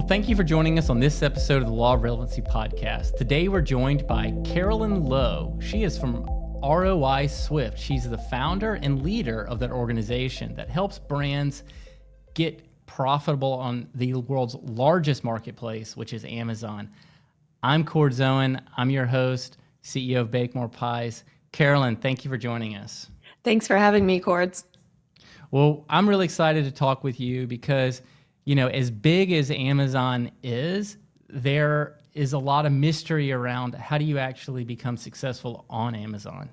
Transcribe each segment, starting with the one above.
Well, thank you for joining us on this episode of the Law of Relevancy podcast. Today, we're joined by Carolyn Lowe. She is from ROI Swift. She's the founder and leader of that organization that helps brands get profitable on the world's largest marketplace, which is Amazon. I'm Cord Zoen. I'm your host, CEO of Bake More Pies. Carolyn, thank you for joining us. Thanks for having me, Cords. Well, I'm really excited to talk with you because, you know, as big as Amazon is, there is a lot of mystery around how do you actually become successful on Amazon?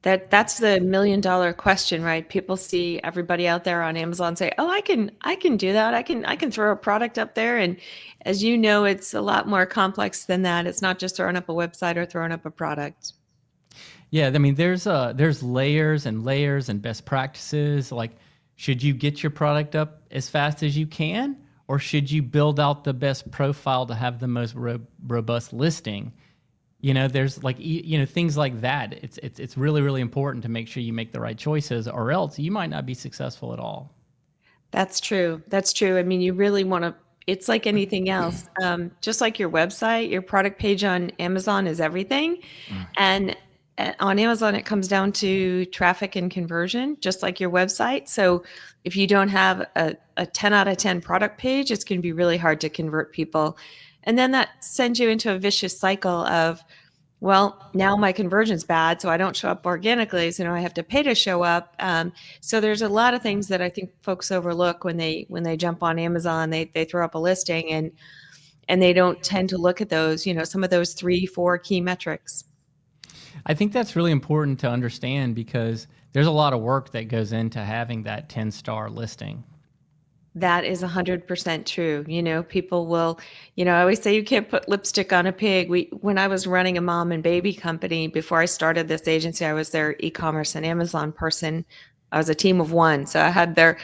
That's the $1,000,000 question, right? People see everybody out there on Amazon say, "Oh, I can do that. I can throw a product up there." And as you know, it's a lot more complex than that. It's not just throwing up a website or throwing up a product. Yeah, I mean, there's layers and layers and best practices. Like, should you get your product up as fast as you can, or should you build out the best profile to have the most robust listing? You know, there's like, you know, things like that. It's really, really important to make sure you make the right choices, or else you might not be successful at all. That's true. That's true. I mean, you really want to, it's like anything else. Just like your website, your product page on Amazon is everything. And on Amazon, it comes down to traffic and conversion, just like your website. So if you don't have a 10 out of 10 product page, it's going to be really hard to convert people. And then that sends you into a vicious cycle of, well, now my conversion's bad, so I don't show up organically, so now I have to pay to show up. So there's a lot of things that I think folks overlook when they jump on Amazon. They throw up a listing and they don't tend to look at those, you know, some of those 3-4 key metrics. I think that's really important to understand because there's a lot of work that goes into having that 10-star listing. That is 100% true. You know, people will, you know, I always say you can't put lipstick on a pig. When I was running a mom and baby company, before I started this agency, I was their e-commerce and Amazon person. I was a team of one. So I had their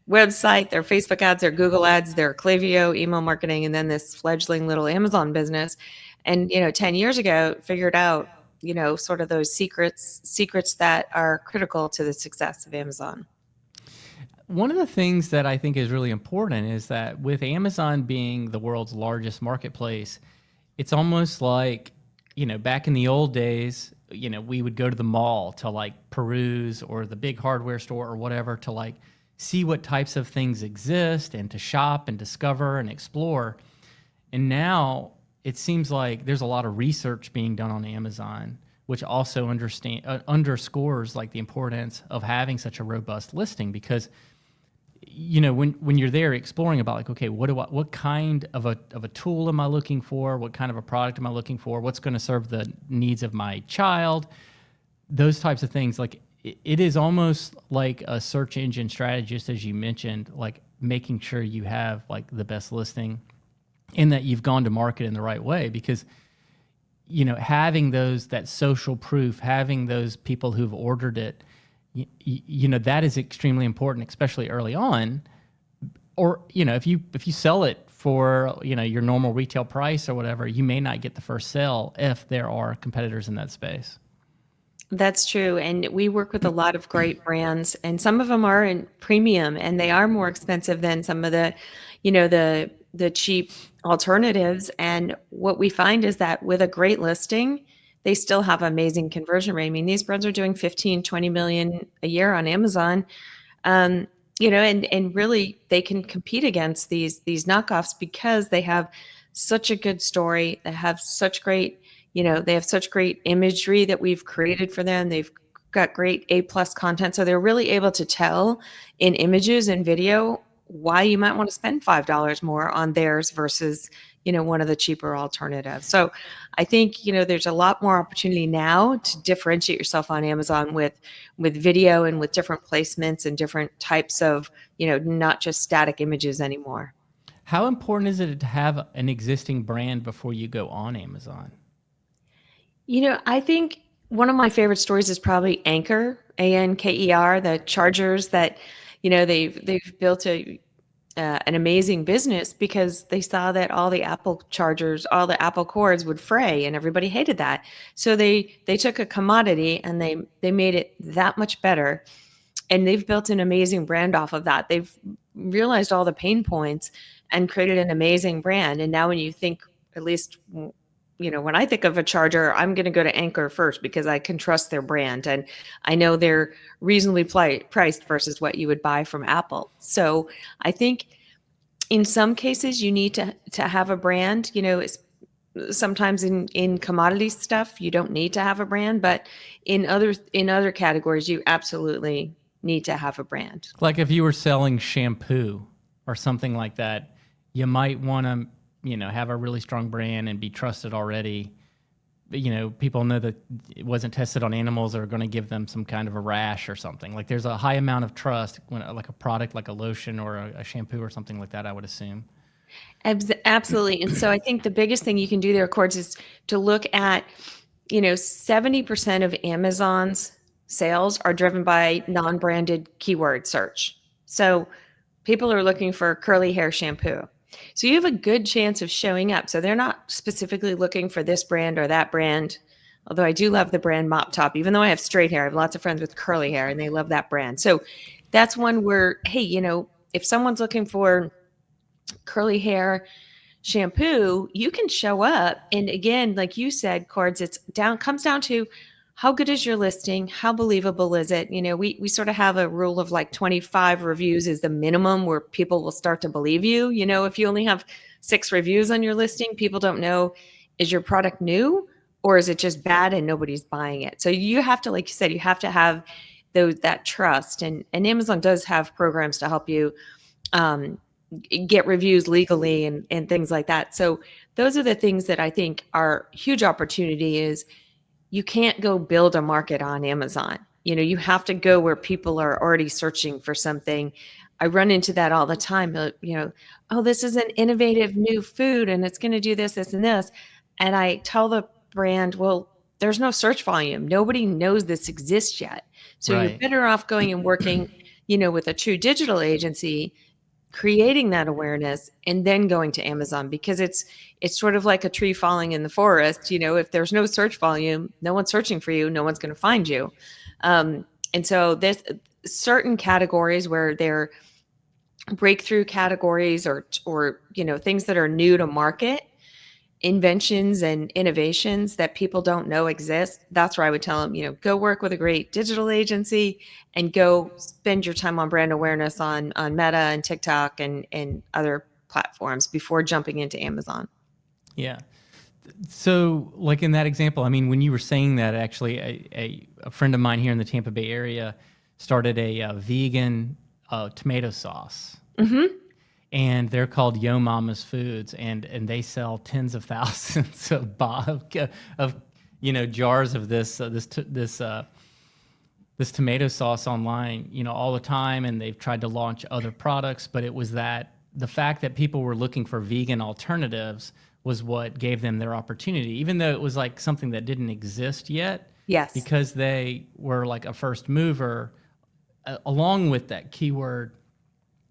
website, their Facebook ads, their Google ads, their Klaviyo email marketing, and then this fledgling little Amazon business. And, you know, 10 years ago, figured out, you know, sort of those secrets that are critical to the success of Amazon. One of the things that I think is really important is that with Amazon being the world's largest marketplace, it's almost like, you know, back in the old days, you know, we would go to the mall to like peruse, or the big hardware store or whatever, to like see what types of things exist and to shop and discover and explore. And now it seems like there's a lot of research being done on Amazon, which also underscores like the importance of having such a robust listing, because, you know, when you're there exploring about like, okay, what kind of a tool am I looking for? What kind of a product am I looking for? What's going to serve the needs of my child? Those types of things. Like, it is almost like a search engine strategist, as you mentioned, like making sure you have like the best listing and that you've gone to market in the right way, because, you know, having that social proof, having those people who've ordered it, you know, that is extremely important, especially early on. Or, you know, if you sell it for, you know, your normal retail price or whatever, you may not get the first sale if there are competitors in that space. That's true. And we work with a lot of great brands, and some of them are in premium, and they are more expensive than some of the, you know, the cheap alternatives. And what we find is that with a great listing, they still have amazing conversion rate. I mean, these brands are doing 15, 20 million a year on Amazon. You know, and really they can compete against these knockoffs because they have such a good story. They have such great, you know, they have such great imagery that we've created for them. They've got great A+ content. So they're really able to tell in images and video why you might want to spend $5 more on theirs versus, you know, one of the cheaper alternatives. So I think, you know, there's a lot more opportunity now to differentiate yourself on Amazon with video and with different placements and different types of, you know, not just static images anymore. How important is it to have an existing brand before you go on Amazon? You know, I think one of my favorite stories is probably Anker, Anker, the chargers that, you know, they've built an amazing business because they saw that all the Apple chargers, all the Apple cords would fray, and everybody hated that. So they took a commodity and they made it that much better, and they've built an amazing brand off of that. They've realized all the pain points, and created an amazing brand. And now when you think, at least, when I think of a charger, I'm going to go to Anchor first because I can trust their brand and I know they're reasonably priced versus what you would buy from Apple. So I think in some cases you need to have a brand. Sometimes in commodity stuff you don't need to have a brand, but in other categories you absolutely need to have a brand. Like if you were selling shampoo or something like that, you might want to, have a really strong brand and be trusted already. But, people know that it wasn't tested on animals or going to give them some kind of a rash or something. Like there's a high amount of trust when like a product like a lotion or a shampoo or something like that, I would assume. Absolutely. And so I think the biggest thing you can do there, of course, is to look at, 70% of Amazon's sales are driven by non-branded keyword search. So people are looking for curly hair shampoo. So you have a good chance of showing up. So they're not specifically looking for this brand or that brand. Although I do love the brand Mop Top, even though I have straight hair, I have lots of friends with curly hair and they love that brand. So that's one where, hey, if someone's looking for curly hair shampoo, you can show up. And again, like you said, Cords, comes down to how good is your listing? How believable is it? We sort of have a rule of like 25 reviews is the minimum where people will start to believe you. If you only have 6 reviews on your listing, people don't know, is your product new or is it just bad and nobody's buying it? So you have to, like you said, you have to have that trust. And Amazon does have programs to help you um, get reviews legally and things like that. So those are the things that I think are huge opportunity. Is you can't go build a market on Amazon. You have to go where people are already searching for something. I run into that all the time. Oh, this is an innovative new food and it's going to do this, this, and this. And I tell the brand, well, there's no search volume. Nobody knows this exists yet. So you're Right. better off going and working, with a true digital agency, creating that awareness and then going to Amazon, because it's sort of like a tree falling in the forest. If there's no search volume, no one's searching for you, no one's going to find you. And so there's certain categories where they're breakthrough categories or things that are new to market, inventions and innovations that people don't know exist. That's where I would tell them, go work with a great digital agency and go spend your time on brand awareness on Meta and TikTok and other platforms before jumping into Amazon. Yeah. So, like in that example, I mean, when you were saying that, actually, a friend of mine here in the Tampa Bay area started a vegan tomato sauce, and they're called Yo Mama's Foods, and they sell tens of thousands of jars of this tomato sauce online, all the time, and they've tried to launch other products, but it was that the fact that people were looking for vegan alternatives was what gave them their opportunity, even though it was like something that didn't exist yet, Yes. because they were like a first mover, along with that keyword,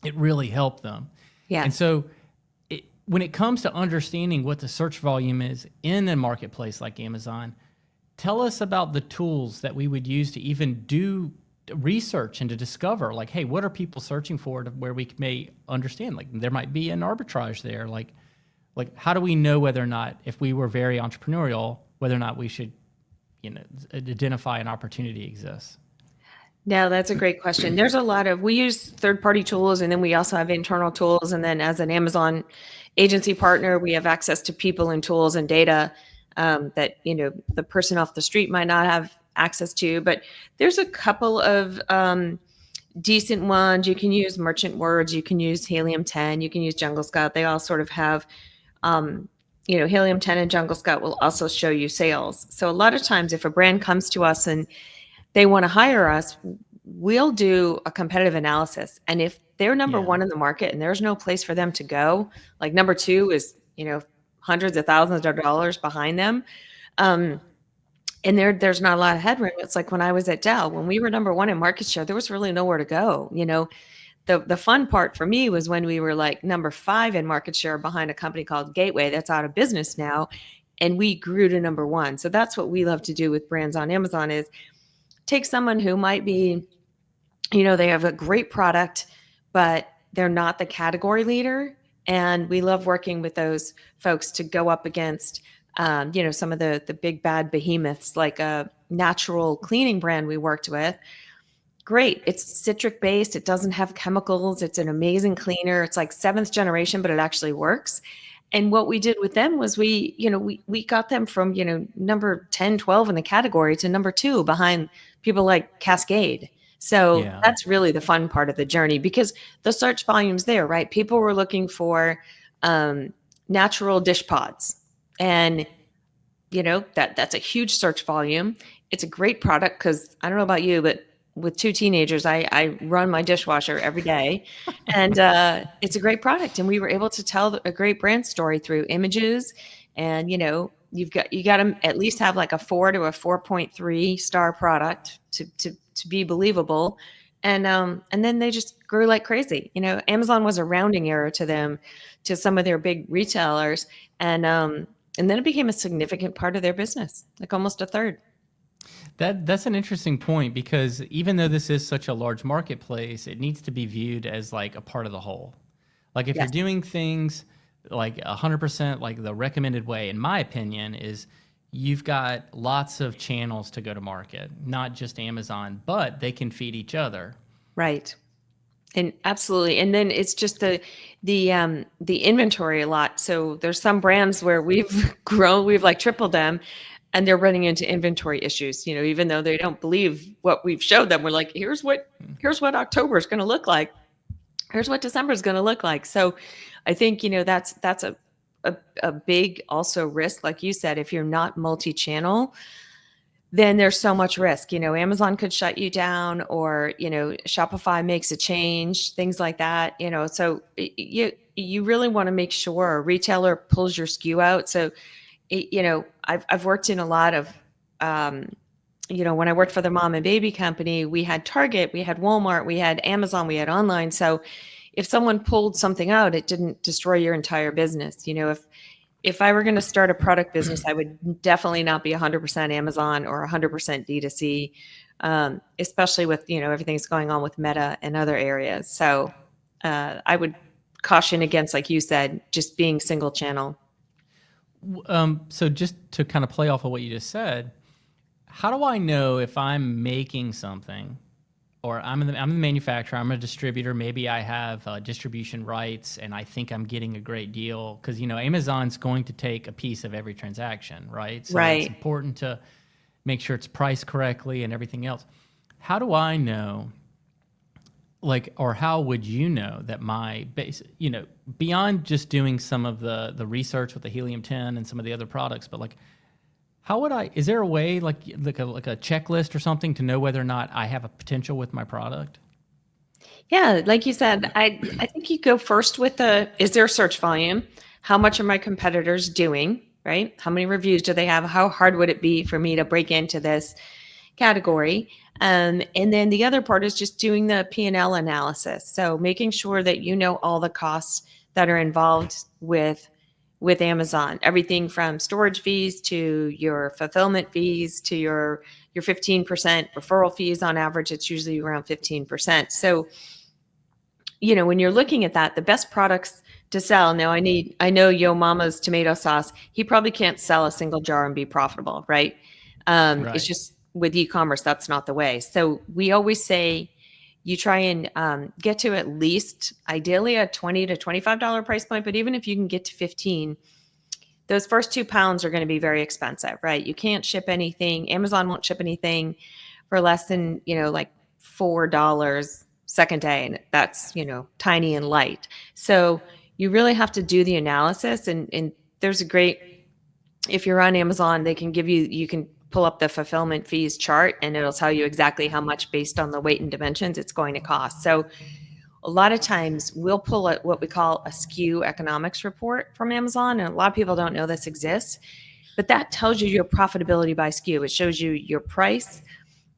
it really helped them. Yes. And so when it comes to understanding what the search volume is in a marketplace like Amazon, tell us about the tools that we would use to even do research and to discover, like, hey, what are people searching for, to where we may understand, like, there might be an arbitrage there. Like how do we know whether or not, if we were very entrepreneurial, whether or not we should, identify an opportunity exists? No, that's a great question. There's we use third-party tools, and then we also have internal tools. And then as an Amazon agency partner, we have access to people and tools and data that, the person off the street might not have access to. But there's a couple of decent ones. You can use Merchant Words, you can use Helium 10, you can use Jungle Scout. They all sort of have, Helium 10 and Jungle Scout will also show you sales. So a lot of times if a brand comes to us and they want to hire us, we'll do a competitive analysis. And if they're number one in the market and there's no place for them to go, like number 2 is, hundreds of thousands of dollars behind them, and there's not a lot of headroom. It's like when I was at Dell, when we were number 1 in market share, there was really nowhere to go. The fun part for me was when we were like number 5 in market share behind a company called Gateway that's out of business now, and we grew to number 1. So that's what we love to do with brands on Amazon, is take someone who might be, they have a great product, but they're not the category leader, And we love working with those folks to go up against, some of the big bad behemoths, like a natural cleaning brand we worked with. Great. It's citric based. It doesn't have chemicals. It's an amazing cleaner. It's like seventh generation, but it actually works. And what we did with them was we got them from, number 10, 12 in the category to number 2 behind people like Cascade. So Yeah. that's really the fun part of the journey, because the search volume's there, right? People were looking for um, natural dish pods. And that's a huge search volume. It's a great product because I don't know about you, but with 2 teenagers, I run my dishwasher every day, and it's a great product. And we were able to tell a great brand story through images, and you got to at least have like a 4 to a 4.3 star product to be believable. And then they just grew like crazy. Amazon was a rounding error to them, to some of their big retailers, and then it became a significant part of their business, like almost a third. That's an interesting point, because even though this is such a large marketplace, it needs to be viewed as like a part of the whole. Like if you're Yes. doing things like 100% like the recommended way, in my opinion, is you've got lots of channels to go to market, not just Amazon, but they can feed each other. Right. And absolutely. And then it's just the inventory a lot. So there's some brands where we've grown, we've like tripled them, and they're running into inventory issues, even though they don't believe what we've showed them. We're like, here's what October is going to look like. Here's what December is going to look like. So I think, that's a big also risk. Like you said, if you're not multi-channel, then there's so much risk. Amazon could shut you down, or, Shopify makes a change, things like that. So you really want to make sure a retailer pulls your SKU out. So, I've worked in a lot of, when I worked for the mom and baby company, we had Target, we had Walmart, we had Amazon, we had online. So if someone pulled something out, it didn't destroy your entire business. If I were going to start a product business, I would definitely not be 100% Amazon or 100% D2C, especially with, everything's going on with Meta and other areas. So I would caution against, like you said, just being single channel. So just to kind of play off of what you just said, how do I know if I'm making something, or I'm the manufacturer, I'm a distributor, maybe I have distribution rights and I think I'm getting a great deal, because Amazon's going to take a piece of every transaction, right? So it's Right. important to make sure it's priced correctly and everything else. How do I know, like, or how would you know that my base, beyond just doing some of the research with the helium-10 and some of the other products, but like, how would is there a way, like a checklist or something, to know whether or not I have a potential with my product? Yeah, like you said, I think you go first with is there search volume? How much are my competitors doing, right? How many reviews do they have? How hard would it be for me to break into this category? And then the other part is just doing the P&L analysis. So making sure that you know all the costs that are involved with Amazon, everything from storage fees to your fulfillment fees to your 15% referral fees. On average, it's usually around 15%. So, when you're looking at that, the best products to sell. Now, I know Yo Mama's tomato sauce. He probably can't sell a single jar and be profitable, right? It's Right. just with e-commerce, that's not the way. So we always say you try and get to at least ideally a $20 to $25 price point. But even if you can get to 15, those first 2 pounds are going to be very expensive, right? You can't ship anything. Amazon won't ship anything for less than, like $4 second day. And that's, tiny and light. So you really have to do the analysis. And there's a great, if you're on Amazon, you can pull up the fulfillment fees chart, and it'll tell you exactly how much based on the weight and dimensions it's going to cost. So a lot of times we'll pull what we call a SKU economics report from Amazon. And a lot of people don't know this exists, but that tells you your profitability by SKU. It shows you your price,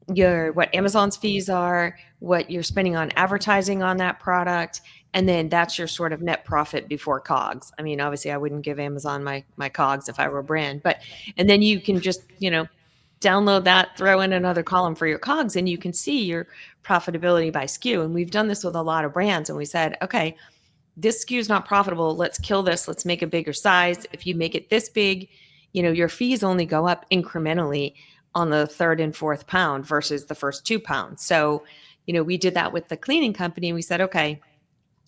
what Amazon's fees are, what you're spending on advertising on that product, and then that's your sort of net profit before COGS. I mean, obviously I wouldn't give Amazon my COGS if I were a brand, and then you can just, download that, throw in another column for your COGS, and you can see your profitability by SKU. And we've done this with a lot of brands, and we said, okay, this SKU is not profitable. Let's kill this. Let's make a bigger size. If you make it this big, your fees only go up incrementally on the third and fourth pound versus the first 2 pounds. So, we did that with the cleaning company. We said, okay,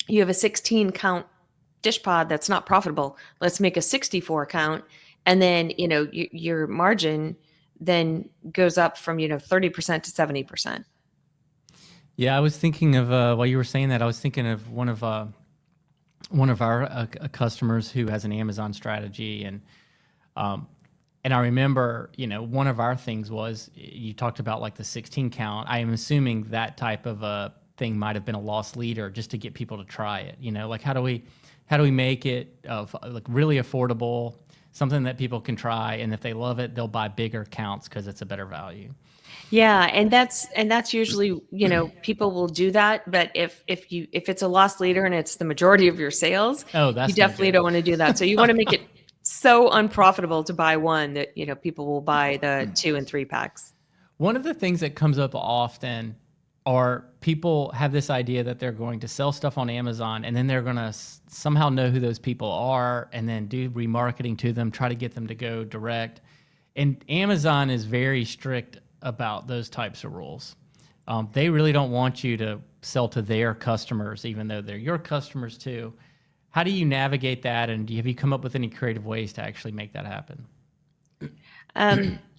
you have a 16 count dish pod that's not profitable. Let's make a 64 count. And then, your margin then goes up from, 30% to 70%. Yeah, I was thinking of while you were saying that, I was thinking of one of our customers who has an Amazon strategy, and I remember, one of our things was you talked about like the 16 count. I am assuming that type of a thing might have been a loss leader just to get people to try it. Like how do we make it like really affordable, something that people can try, and if they love it, they'll buy bigger counts because it's a better value. Yeah, and that's usually, people will do that, but if it's a loss leader and it's the majority of your sales, Oh, you that's no definitely good. don't want to do that. So you want to make it so unprofitable to buy one that, people will buy the 2 and 3 packs. One of the things that comes up often are people have this idea that they're going to sell stuff on Amazon, and then they're going to somehow know who those people are and then do remarketing to them, try to get them to go direct. And Amazon is very strict about those types of rules. They really don't want you to sell to their customers, even though they're your customers too. How do you navigate that, and have you come up with any creative ways to actually make that happen?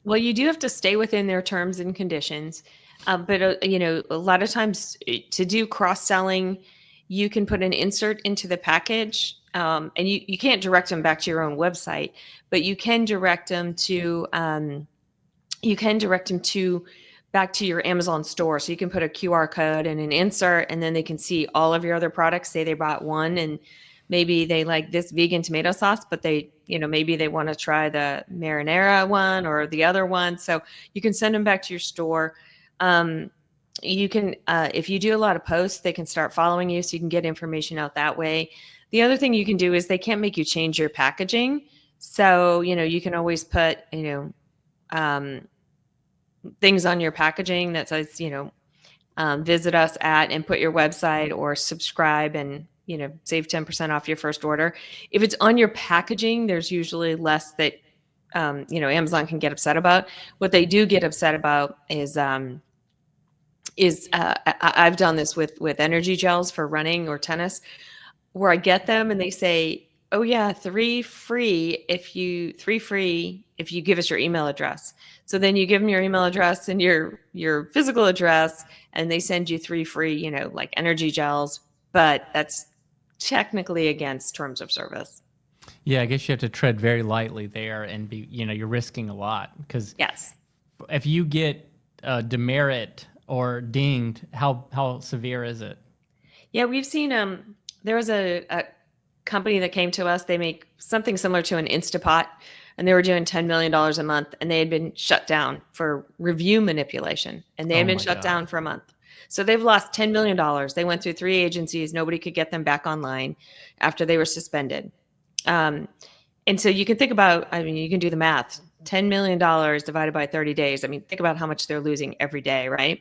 Well, you do have to stay within their terms and conditions. But, a lot of times to do cross-selling, you can put an insert into the package, and you can't direct them back to your own website, but you can direct them to back to your Amazon store. So you can put a QR code and an insert, and then they can see all of your other products. Say they bought one, and maybe they like this vegan tomato sauce, but they, maybe they want to try the marinara one or the other one. So you can send them back to your store. You can, if you do a lot of posts, they can start following you, so you can get information out that way. The other thing you can do is they can't make you change your packaging. So, you can always put, things on your packaging that says, visit us at, and put your website or subscribe and, save 10% off your first order. If it's on your packaging, there's usually less that, Amazon can get upset about. What they do get upset about is I've done this with energy gels for running or tennis, where I get them and they say, oh yeah, 3 free if you give us your email address. So then you give them your email address and your physical address, and they send you 3 free, like energy gels, but that's technically against terms of service. Yeah, I guess you have to tread very lightly there and be, you're risking a lot, because Yes. if you get demerit or dinged, how severe is it? Yeah, we've seen there was a company that came to us. They make something similar to an Instapot, and they were doing $10 million a month, and they had been shut down for review manipulation, and they had Oh been my shut God. down for a month. So they've lost $10 million. They went through 3 agencies. Nobody could get them back online after they were suspended. And so you can think about, you can do the math. $10 million divided by 30 days. Think about how much they're losing every day, right?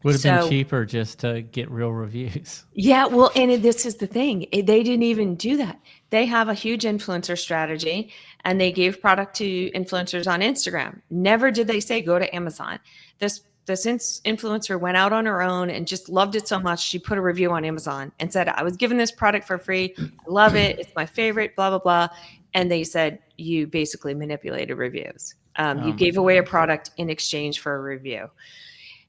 Would have been So cheaper just to get real reviews. yeah, well, and this is the thing. They didn't even do that. They have a huge influencer strategy, and they gave product to influencers on Instagram. Never did they say go to Amazon. This influencer went out on her own and just loved it so much. She put a review on Amazon and said, I was given this product for free. I love it. It's my favorite, blah, blah, blah. And they said, you basically manipulated reviews. Oh You my gave away a God. product in exchange for a review.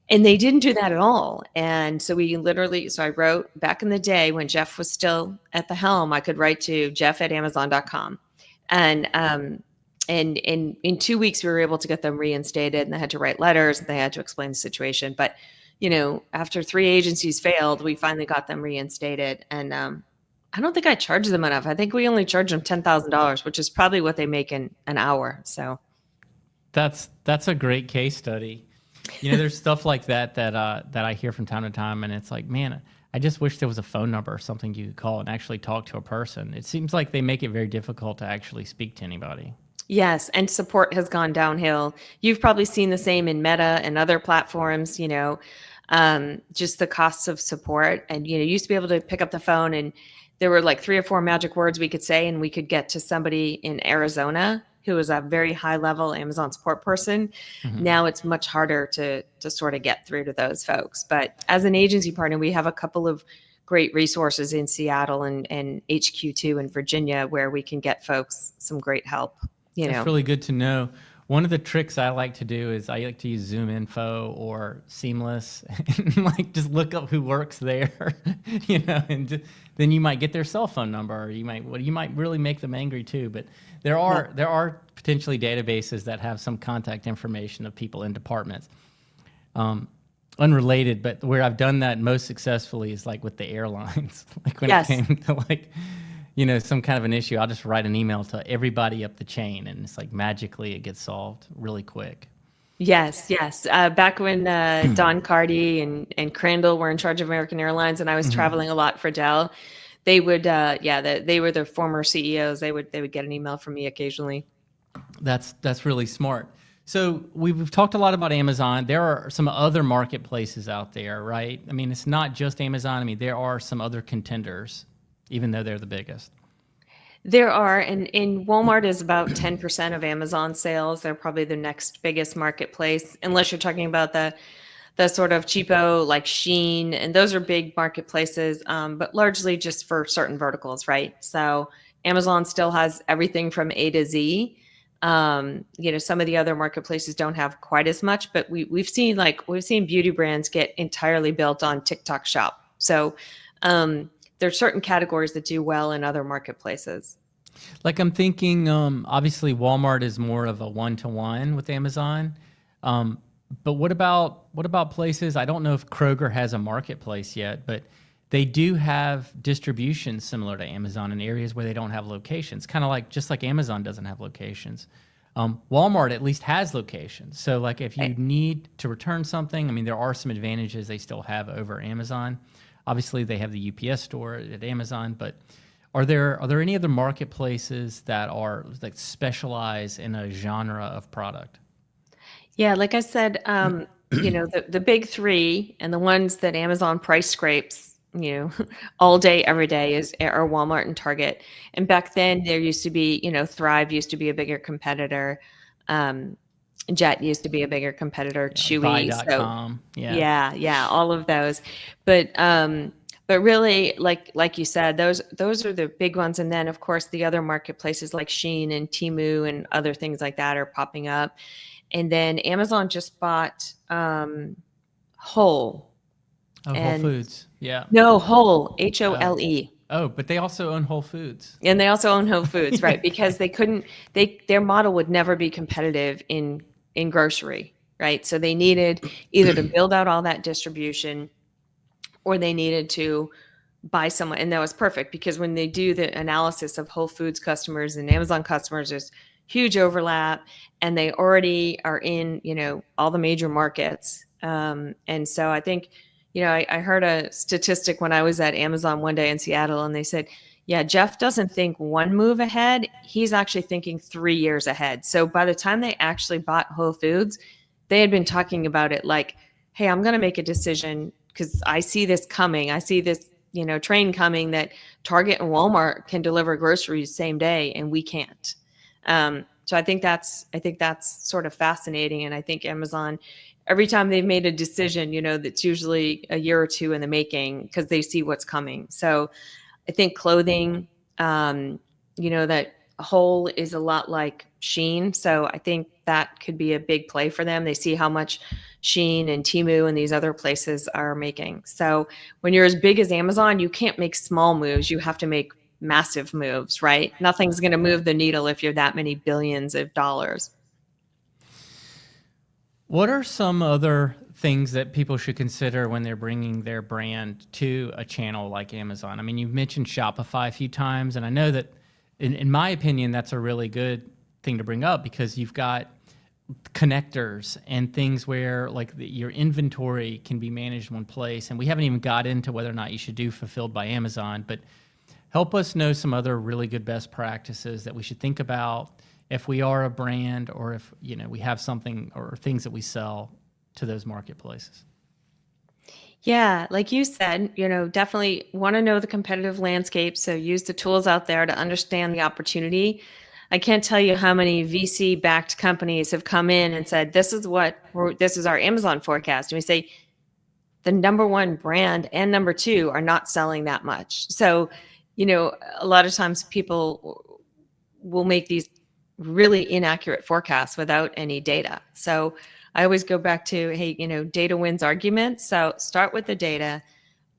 And they didn't do that at all. And so I wrote back in the day when Jeff was still at the helm, I could write to jeff@amazon.com. And in 2 weeks, we were able to get them reinstated, and they had to write letters, and they had to explain the situation. But, after 3 agencies failed, we finally got them reinstated. And I don't think I charged them enough. I think we only charged them $10,000, which is probably what they make in an hour. So That's a great case study. There's stuff like that I hear from time to time, and it's like, man, I just wish there was a phone number or something you could call and actually talk to a person. It seems like they make it very difficult to actually speak to anybody. yes, and support has gone downhill. You've probably seen the same in Meta and other platforms, just the costs of support. And, you used to be able to pick up the phone and there were like 3 or 4 magic words we could say, and we could get to somebody in Arizona who was a very high level Amazon support person. Mhm. Now it's much harder to sort of get through to those folks. But as an agency partner, we have a couple of great resources in Seattle and HQ2 in Virginia where we can get folks some great help, you That's know. really good to know. One of the tricks I like to do is I like to use Zoom Info or Seamless and like just look up who works there, and then you might get their cell phone number, or you might really make them angry too. But Yeah. there are potentially databases that have some contact information of people in departments. Unrelated, but where I've done that most successfully is like with the airlines. Like when it Yes. came to like, some kind of an issue, I'll just write an email to everybody up the chain, and it's like magically it gets solved really quick. Yes, yes. Back when Don Carty and Crandall were in charge of American Airlines, and I was Hmm. traveling a lot for Dell, they would, they were the former CEOs. They would get an email from me occasionally. That's really smart. So we've talked a lot about Amazon. There are some other marketplaces out there, right? I mean, it's not just Amazon. I mean, there are some other contenders, even though they're the biggest. There are, and Walmart is about 10% of Amazon sales. They're probably the next biggest marketplace, unless you're talking about the sort of cheapo like Sheen, and those are big marketplaces, but largely just for certain verticals, right? So Amazon still has everything from A to Z. Some of the other marketplaces don't have quite as much, but we've seen beauty brands get entirely built on TikTok Shop. So there are certain categories that do well in other marketplaces. Like I'm thinking, obviously Walmart is more of a one-to-one with Amazon. Um, but what about places? I don't know if Kroger has a marketplace yet, but they do have distribution similar to Amazon in areas where they don't have locations. Kind of like just like Amazon doesn't have locations. Walmart at least has locations. So like if you Right. need to return something, I mean there are some advantages they still have over Amazon. Obviously they have the UPS store at Amazon, but are there any other marketplaces that are like specialize in a genre of product? Yeah, like I said, the big three and the ones that Amazon price scrapes, all day, every day are Walmart and Target. And back then there used to be, Thrive used to be a bigger competitor. Um, Jet used to be a bigger competitor, Yeah, Chewy. So buy.com. Yeah. yeah, yeah, all of those. But really, like you said, those are the big ones. And then of course the other marketplaces like Shein and Temu and other things like that are popping up. And then Amazon just bought Whole Oh, Whole and Foods. Yeah. no, Whole, Oh. Hole. Oh, but they also own Whole Foods. And they also own Whole Foods, right? Because they couldn't, their model would never be competitive in grocery, right? So they needed either to build out all that distribution or they needed to buy someone. And that was perfect because when they do the analysis of Whole Foods customers and Amazon customers, there's huge overlap and they already are in, all the major markets. And so I think, I heard a statistic when I was at Amazon one day in Seattle and they said, yeah, Jeff doesn't think one move ahead. He's actually thinking 3 years ahead. So by the time they actually bought Whole Foods, they had been talking about it like, hey, I'm going to make a decision because I see this coming. I see this, train coming that Target and Walmart can deliver groceries same day and we can't. So I think that's sort of fascinating. And I think Amazon, every time they've made a decision, that's usually a year or two in the making because they see what's coming. So I think clothing, that Whole is a lot like Sheen. So I think that could be a big play for them. They see how much Sheen and Temu and these other places are making. So when you're as big as Amazon, you can't make small moves. You have to make massive moves, right? Nothing's going to move the needle if you're that many billions of dollars. What are some other things that people should consider when they're bringing their brand to a channel like Amazon? I mean, you've mentioned Shopify a few times, and I know that, in my opinion, that's a really good thing to bring up because you've got connectors and things where like your inventory can be managed in one place. And we haven't even got into whether or not you should do fulfilled by Amazon, but help us know some other really good best practices that we should think about if we are a brand or if we have something or things that we sell to those marketplaces. Yeah, like you said, definitely want to know the competitive landscape. So use the tools out there to understand the opportunity. I can't tell you how many VC backed companies have come in and said, this is our Amazon forecast. And we say the number one brand and number two are not selling that much. So, a lot of times people will make these really inaccurate forecasts without any data. So I always go back to, hey, data wins arguments. So start with the data,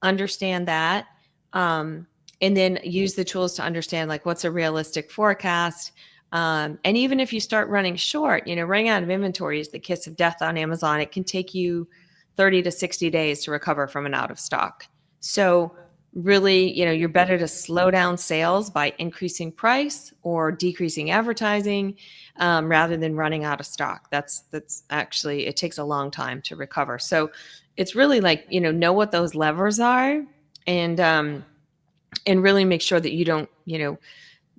understand that, and then use the tools to understand like what's a realistic forecast. And even if you start running short, running out of inventory is the kiss of death on Amazon. It can take you 30 to 60 days to recover from an out of stock. So really, you're better to slow down sales by increasing price or decreasing advertising, rather than running out of stock. That's actually, it takes a long time to recover. So it's really like, know what those levers are, and really make sure that you don't,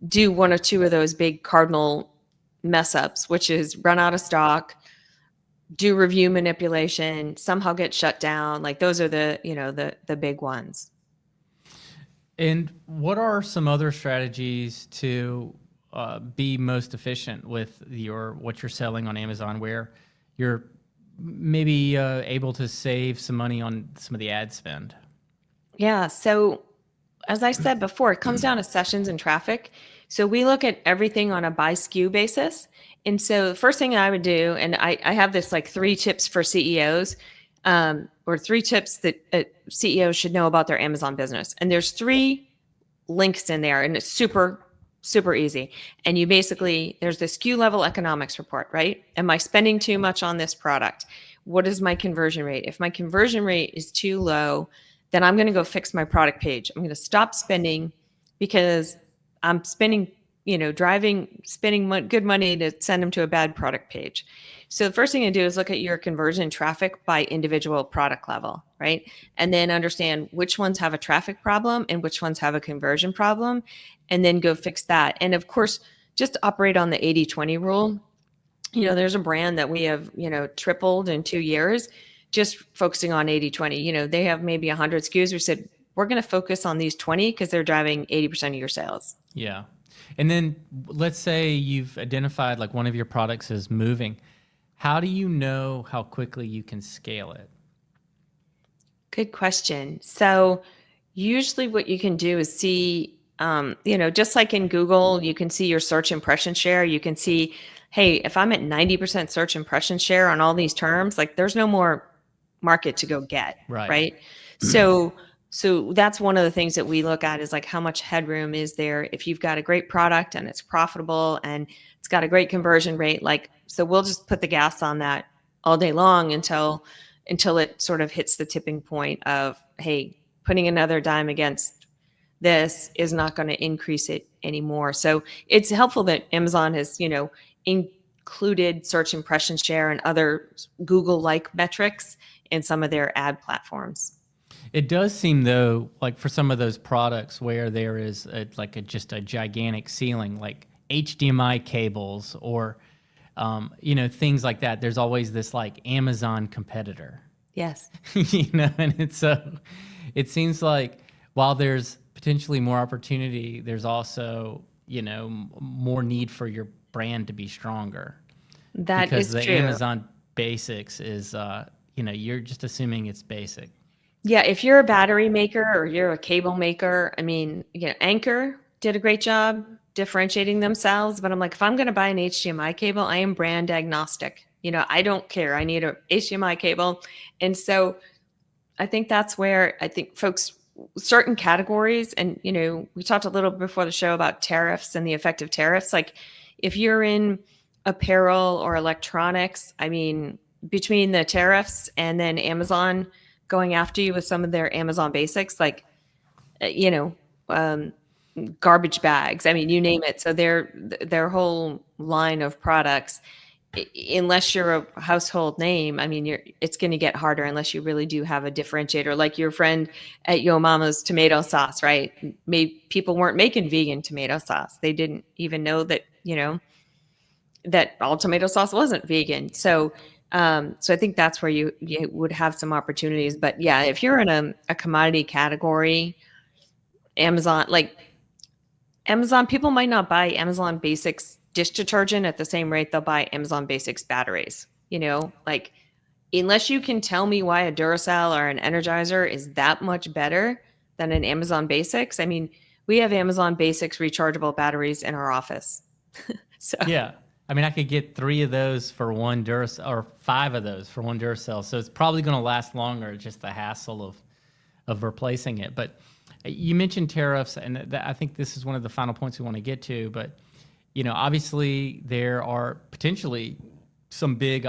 do one or two of those big cardinal mess ups, which is run out of stock, do review manipulation, somehow get shut down. Like those are the big ones. And what are some other strategies to be most efficient with what you're selling on Amazon, where you're maybe able to save some money on some of the ad spend? Yeah. So as I said before, it comes down to sessions and traffic. So we look at everything on a by SKU basis. And so the first thing I would do, and I have this like 3 tips for CEOs, or 3 tips that CEOs should know about their Amazon business. And there's 3 links in there, and it's super, super easy. And you basically, there's the SKU level economics report, right? Am I spending too much on this product? What is my conversion rate? If my conversion rate is too low, then I'm going to go fix my product page. I'm going to stop spending because I'm spending, spending good money to send them to a bad product page. So the first thing to do is look at your conversion traffic by individual product level, right? And then understand which ones have a traffic problem and which ones have a conversion problem, and then go fix that. And of course, just operate on the 80-20 rule. There's a brand that we have, tripled in 2 years, just focusing on 80-20. They have maybe 100 SKUs. We said, we're going to focus on these 20 because they're driving 80% of your sales. Yeah. And then let's say you've identified like one of your products is moving. How do you know how quickly you can scale it? Good question. So usually what you can do is see, just like in Google, you can see your search impression share. You can see, hey, if I'm at 90% search impression share on all these terms, like there's no more market to go get, right? So that's one of the things that we look at is like how much headroom is there if you've got a great product and it's profitable and it's got a great conversion rate. Like, so we'll just put the gas on that all day long until it sort of hits the tipping point of, hey, putting another dime against this is not going to increase it anymore. So it's helpful that Amazon has, included search impression share and other Google-like metrics in some of their ad platforms. It does seem though, like for some of those products where there is just a gigantic ceiling, like HDMI cables or things like that. There's always this like Amazon competitor. Yes. And it seems like while there's potentially more opportunity, there's also, more need for your brand to be stronger. That is true. Because the Amazon basics is, you're just assuming it's basic. Yeah, if you're a battery maker or you're a cable maker, I mean, Anchor did a great job differentiating themselves, but I'm like, if I'm going to buy an HDMI cable, I am brand agnostic. I don't care. I need a HDMI cable. And so I think that's where I think folks, certain categories, and, we talked a little before the show about tariffs and the effect of tariffs. Like if you're in apparel or electronics, I mean, between the tariffs and then Amazon going after you with some of their Amazon basics, like, garbage bags. I mean, you name it. So their whole line of products, unless you're a household name, I mean, it's going to get harder unless you really do have a differentiator, like your friend at Yo Mama's tomato sauce, right? Maybe people weren't making vegan tomato sauce. They didn't even know that, that all tomato sauce wasn't vegan. So So I think that's where you would have some opportunities. But yeah, if you're in a commodity category, Amazon, like Amazon, people might not buy Amazon Basics dish detergent at the same rate they'll buy Amazon Basics batteries. Like unless you can tell me why a Duracell or an Energizer is that much better than an Amazon Basics. I mean, we have Amazon Basics rechargeable batteries in our office. So Yeah. I mean, I could get 3 of those for one Duracell, or 5 of those for one Duracell. So it's probably going to last longer. It's just the hassle of replacing it. But you mentioned tariffs, and I think this is one of the final points we want to get to. But obviously there are potentially some big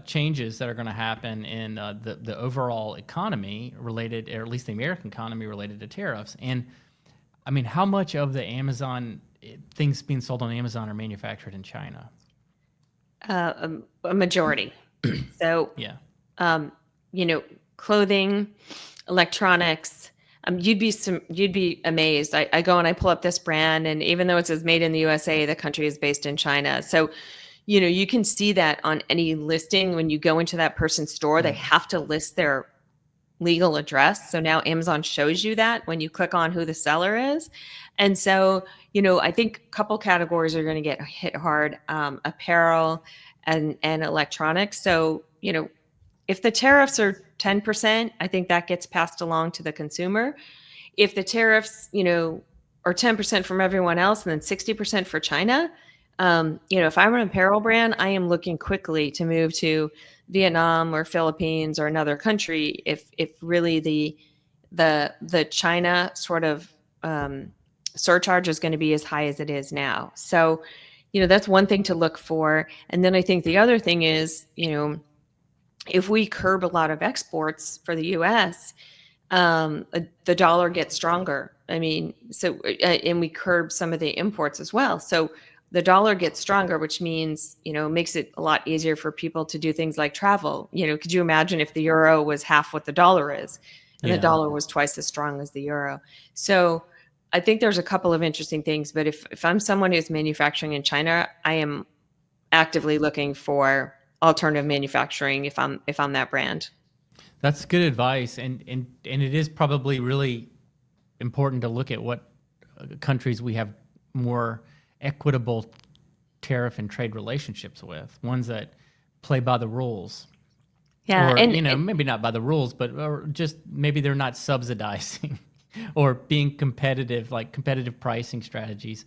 changes that are going to happen in the overall economy related, or at least the American economy related to tariffs. And I mean, how much of the Amazon things being sold on Amazon are manufactured in China? a majority. So, Yeah. um, clothing, electronics. You'd be amazed. I go and I pull up this brand, and even though it says made in the USA, the country is based in China. So, you can see that on any listing when you go into that person's store. They have to list their legal address. So now Amazon shows you that when you click on who the seller is. And so, I think a couple categories are going to get hit hard, apparel and electronics. So, if the tariffs are 10%, I think that gets passed along to the consumer. If the tariffs, are 10% from everyone else and then 60% for China, if I'm an apparel brand, I am looking quickly to move to Vietnam or Philippines or another country if really the China sort of surcharge is going to be as high as it is now. So, that's one thing to look for. And then I think the other thing is, if we curb a lot of exports for the U.S., the dollar gets stronger. I mean, so and we curb some of the imports as well. So the dollar gets stronger, which means makes it a lot easier for people to do things like travel. Could you imagine if the euro was half what the dollar is, and the Yeah. dollar was twice as strong as the euro? So I think there's a couple of interesting things. But if I'm someone who's manufacturing in China, I am actively looking for alternative manufacturing if I'm that brand. That's good advice, and it is probably really important to look at what countries we have more equitable tariff and trade relationships with, ones that play by the rules, Yeah, or and maybe not by the rules, but or just maybe they're not subsidizing or being competitive, like competitive pricing strategies.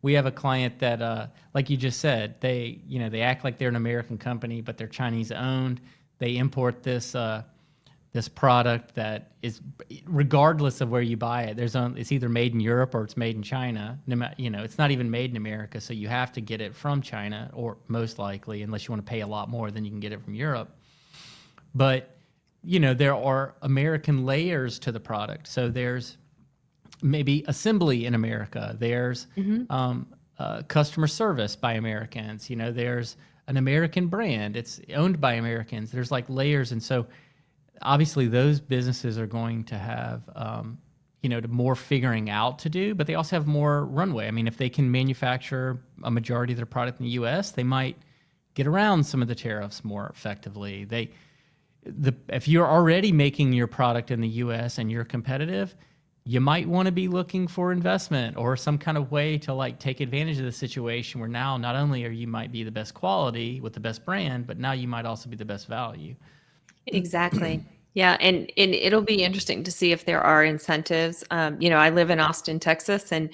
We have a client that, like you just said, they act like they're an American company, but they're Chinese owned. They import this product that is, regardless of where you buy it, it's either made in Europe or it's made in China. It's not even made in America, so you have to get it from China, or most likely, unless you want to pay a lot more, then you can get it from Europe. But there are American layers to the product. So there's maybe assembly in America. There's customer service by Americans. There's an American brand. It's owned by Americans. There's like layers, and so obviously those businesses are going to have to more figuring out to do, but they also have more runway. I mean, if they can manufacture a majority of their product in the U.S., they might get around some of the tariffs more effectively. If you're already making your product in the U.S. and you're competitive, you might want to be looking for investment or some kind of way to like take advantage of the situation where now not only are you might be the best quality with the best brand, but now you might also be the best value. exactly. Yeah, and it'll be interesting to see if there are incentives. I live in Austin, Texas, and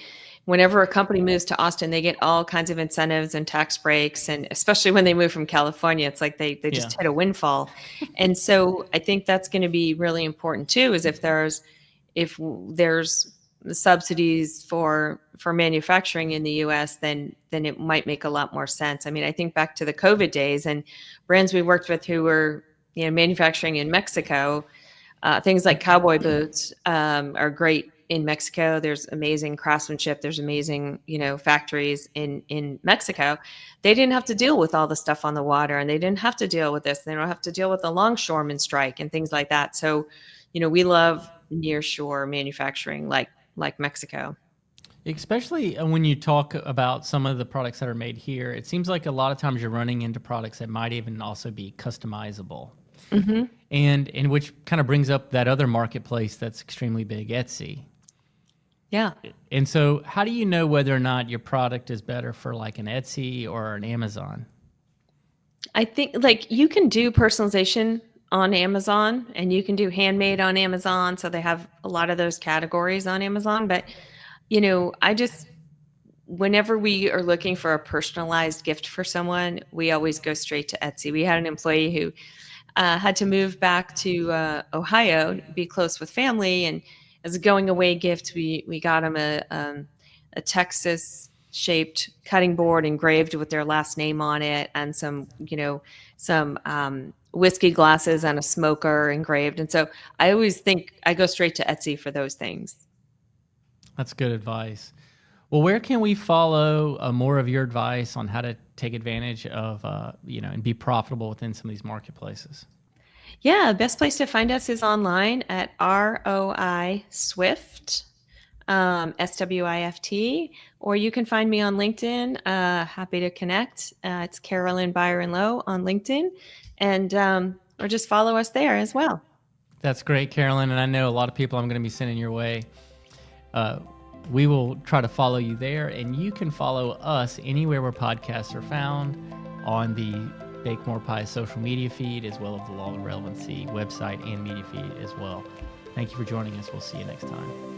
whenever a company moves to Austin, they get all kinds of incentives and tax breaks, and especially when they move from California, it's like they Yeah. just hit a windfall. And so I think that's going to be really important too, is if there's subsidies for manufacturing in the US, then it might make a lot more sense. I mean, I think back to the COVID days and brands we worked with who were manufacturing in Mexico. Things like cowboy boots are great in Mexico. There's amazing craftsmanship. There's amazing factories in Mexico. They didn't have to deal with all the stuff on the water, and they didn't have to deal with this. They don't have to deal with the longshoreman strike and things like that. So we love nearshore manufacturing like Mexico. Especially when you talk about some of the products that are made here, it seems like a lot of times you're running into products that might even also be customizable. Hmm. And which kind of brings up that other marketplace that's extremely big, Etsy. Yeah. And so how do you know whether or not your product is better for like an Etsy or an Amazon? I think like you can do personalization on Amazon and you can do handmade on Amazon. So they have a lot of those categories on Amazon. But, I just, whenever we are looking for a personalized gift for someone, we always go straight to Etsy. We had an employee who had to move back to Ohio, be close with family, and as a going away gift, we got him a Texas shaped cutting board engraved with their last name on it, and some whiskey glasses and a smoker engraved. And so I always think I go straight to Etsy for those things. That's good advice. Well, where can we follow more of your advice on how to take advantage of, and be profitable within some of these marketplaces? Yeah, best place to find us is online at ROI Swift, SWIFT, or you can find me on LinkedIn. Happy to connect. It's Carolyn Lowe on LinkedIn, and or just follow us there as well. That's great, Carolyn. And I know a lot of people I'm going to be sending your way. We will try to follow you there, and you can follow us anywhere where podcasts are found on the Bake More Pie social media feed, as well as the Law of Relevancy website and media feed as well. Thank you for joining us. We'll see you next time.